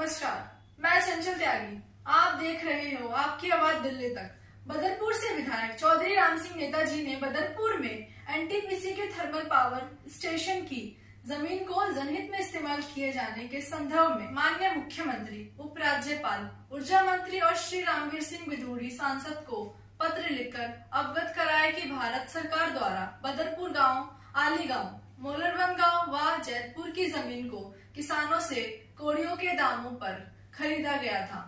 नमस्कार, मैं चंचल त्यागी। आप देख रहे हो आपकी आवाज दिल्ली तक। बदरपुर से विधायक चौधरी राम सिंह नेताजी ने बदरपुर में एनटीपीसी के थर्मल पावर स्टेशन की जमीन को जनहित में इस्तेमाल किए जाने के संदर्भ में माननीय मुख्यमंत्री, उपराज्यपाल, ऊर्जा मंत्री और श्री रामवीर सिंह बिधूड़ी सांसद को पत्र लिखकर अवगत कराया कि भारत सरकार द्वारा बदरपुर गांव, आली गांव, मोलरबंद गांव व जैतपुर की जमीन को किसानों से कौड़ियों के दामों पर खरीदा गया था।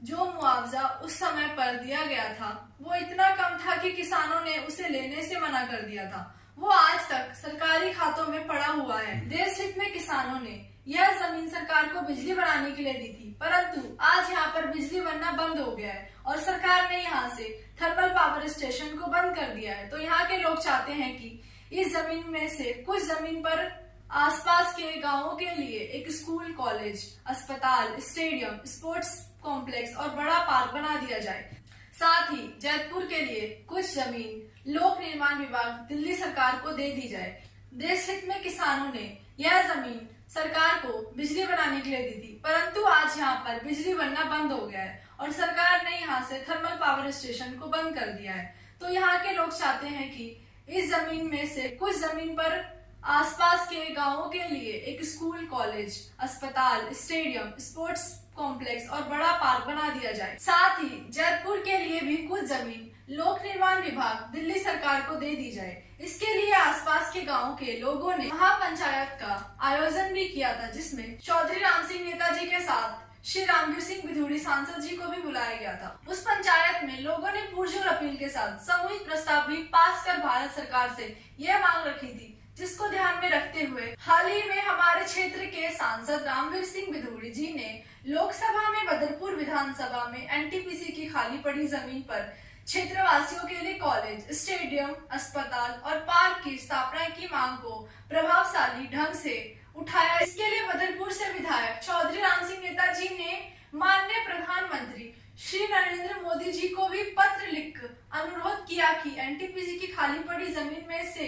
जो मुआवजा उस समय पर दिया गया था वो इतना कम था कि किसानों ने उसे लेने से मना कर दिया था। वो आज तक सरकारी खातों में पड़ा हुआ है। देश हित में किसानों ने यह जमीन सरकार को बिजली बनाने के लिए दी थी, परंतु आज यहाँ पर बिजली बनना बंद हो गया है और सरकार ने यहाँ से थर्मल पावर स्टेशन को बंद कर दिया है। तो यहाँ के लोग चाहते हैं कि इस जमीन में से कुछ जमीन पर आसपास के गांवों के लिए एक स्कूल, कॉलेज, अस्पताल, स्टेडियम, स्पोर्ट्स कॉम्प्लेक्स और बड़ा पार्क बना दिया जाए। साथ ही जैतपुर के लिए कुछ जमीन लोक निर्माण विभाग दिल्ली सरकार को दे दी जाए। देश हित में किसानों ने यह जमीन सरकार को बिजली बनाने के लिए दी थी, परंतु आज यहाँ पर बिजली बनना बंद हो गया है और सरकार ने यहाँ से थर्मल पावर स्टेशन को बंद कर दिया है। तो यहाँ के लोग चाहते हैं कि इस जमीन में से कुछ जमीन पर आसपास के गांवों के लिए एक स्कूल, कॉलेज, अस्पताल, स्टेडियम, स्पोर्ट्स कॉम्प्लेक्स और बड़ा पार्क बना दिया जाए। साथ ही जैतपुर के लिए भी कुछ जमीन लोक निर्माण विभाग दिल्ली सरकार को दे दी जाए। इसके लिए आसपास के गांवों के लोगों ने महापंचायत का आयोजन भी किया था, जिसमें चौधरी राम सिंह नेताजी के साथ श्री रामवीर सिंह बिधूड़ी सांसद जी को भी बुलाया गया था। उस पंचायत में लोगों ने पुरजोर अपील के साथ सामूहिक प्रस्ताव भी पास कर भारत सरकार से यह मांग रखी थी, जिसको ध्यान में रखते हुए हाल ही में हमारे क्षेत्र के सांसद रामवीर सिंह बिधूड़ी जी ने लोकसभा में बदरपुर विधानसभा में एनटीपीसी की खाली पड़ी जमीन पर क्षेत्रवासियों के लिए कॉलेज, स्टेडियम, अस्पताल और पार्क की स्थापना की मांग को प्रभावशाली ढंग से उठाया। इसके लिए बदरपुर से विधायक चौधरी राम सिंह नेताजी ने माननीय प्रधानमंत्री श्री नरेंद्र मोदी जी को भी पत्र लिखकर अनुरोध किया कि एनटीपीसी की खाली पड़ी जमीन में से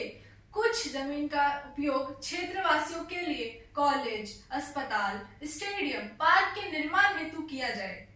कुछ जमीन का उपयोग क्षेत्रवासियों के लिए कॉलेज, अस्पताल, स्टेडियम, पार्क के निर्माण हेतु किया जाए।